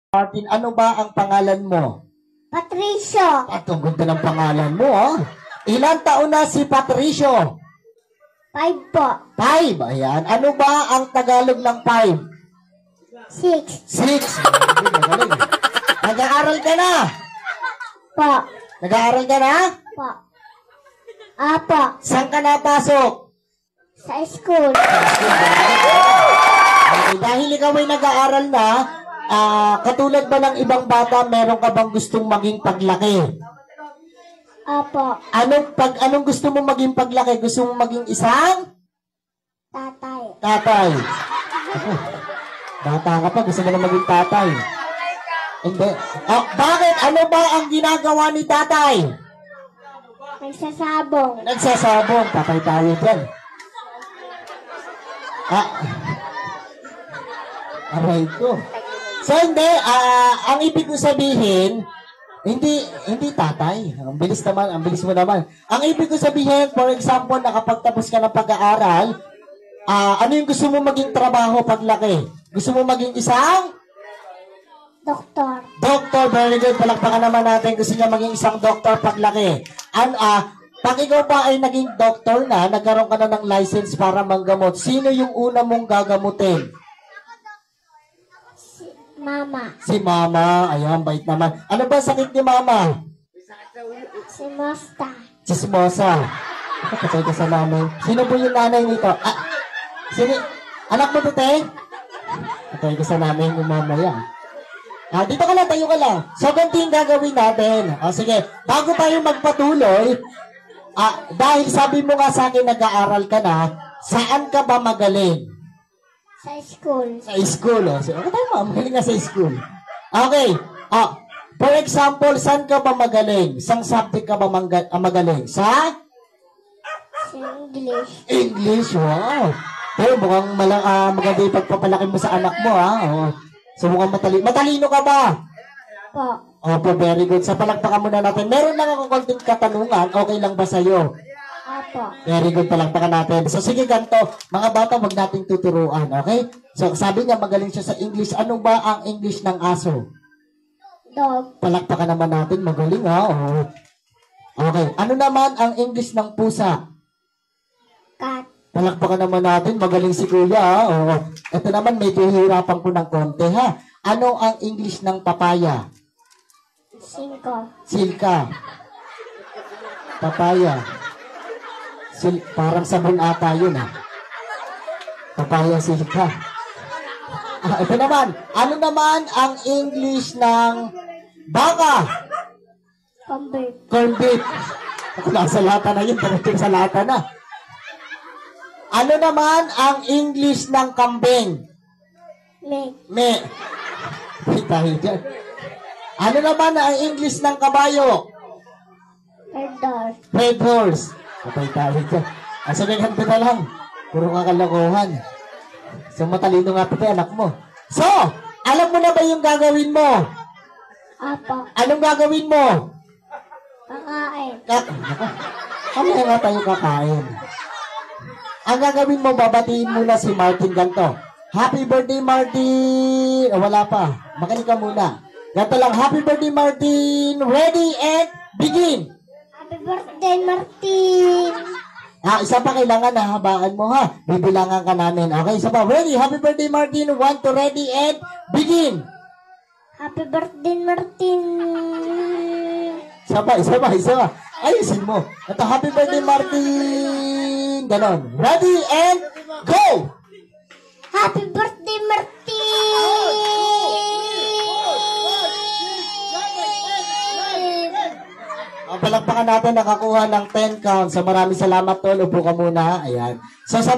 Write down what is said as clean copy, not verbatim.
Martin, ano ba ang pangalan mo? Patricio. At ang ganda ng pangalan mo, oh. Ilan taon na si Patricio? 5 po. 5, ayan. Ano ba ang Tagalog ng 5? 6 6. Nag-aaral ka na? po. Nag-aaral ka na? Po. Apo. Saan ka napasok? Sa school. Okay, dahil ikaw ay nag-aaral na, katulad ba ng ibang bata, meron ka bang gustong maging paglaki? Apo. Anong gusto mo maging paglaki? Gusto mo maging isang? Tatay. Tatay. Ako, bata ka pa, gusto mo na maging tatay. Hindi. Oh, bakit? Ano ba ang ginagawa ni tatay? Nagsasabong. Nagsasabong. Tatay tayo dyan. Aray ko. So hindi, ang ibig ko sabihin, hindi tatay. Ang bilis naman, ang bilis mo naman. Ang ibig ko sabihin, for example, nakapagtapos ka ng pag-aaral, ano yung gusto mo maging trabaho paglaki? Gusto mo maging isang? Doktor. Doktor, very good. Palakpakan naman natin. Gusto niya maging isang doktor paglaki. Pag ikaw pa ay naging doktor na, nagkaroon ka na ng license para manggamot, sino yung una mong gagamutin? Mama. Si mama. Ayan, bait naman. Ano ba sakit ni mama? Si Mosta. Chismosa. Patay ka sa nanay. Sino po yung nanay nito? Sino? Anak mo to, te? Patay ka sa nanay ng mama yan. Dito ka lang, tayo ka lang. So, ganito yung gagawin natin. Sige, bago tayo magpatuloy, dahil sabi mo nga sa akin, nag-aaral ka na, saan ka ba magaling? Sa school. Sa school. So, okay tayo, magaling nga sa school. Okay. For example, saan ka ba magaling? Sang subject ka ba magaling? Sa? English. English, wow. Pero mukhang maganda yung pagpapalaki mo sa anak mo, ha? Oh. So mukhang matalino ka ba? Po. Opo, very good. Sa palakpakan muna natin. Meron lang akong konting katanungan. Okay lang ba sa'yo? Apo. Very good, palakpakan natin. So sige, ganito. Mga bata, wag nating tuturuan, okay? So sabi niya, magaling siya sa English. Ano ba ang English ng aso? Dog. Palakpakan naman natin. Magaling, ha? Oh. Okay. Ano naman ang English ng pusa? Cat. Palakpakan naman natin. Magaling si Kuya, ha? Oh. Ito naman, medyo hirapan ko ng konti, ha? Ano ang English ng papaya? 5. Silka. Papaya. Parang sabon ata yun, ha? Papaya, silka. Ito naman. Ano naman ang English ng baka? Corned beef. Corned beef. Nasa lata na yun. Talagang sa lata na. Ano naman ang English ng kambing? Me. Tayo dyan. Ano naman ang English ng kabayo? Red horse. Red horse. Patay tayo dyan. Sabihin ko na lang. Puro kakalokohan. So matalino nga pati anak mo. So, alam mo na ba yung gagawin mo? Apo. Anong gagawin mo? Kakain. Kamaya nga tayo kakain. Ang gagawin mo, babatiin muna si Martin ganito. Happy birthday, Martin! Wala pa. Makinig ka muna. Ganito lang. Happy birthday, Martin! Ready and begin! Happy birthday, Martin! Isa pa kailangan na habaan mo, ha? Bibilangan ka namin. Okay, isa pa. Ready? Happy birthday, Martin! 1, 2, ready and begin! Happy birthday, Martin! Isa pa. Ayusin mo. Ito, happy birthday, Martin! Ganon. Ready and go! Happy birthday, Martin! Palakpakan natin, nakakuha ng 10 counts. So maraming salamat, tol. Upo ka muna. Ayan. So sa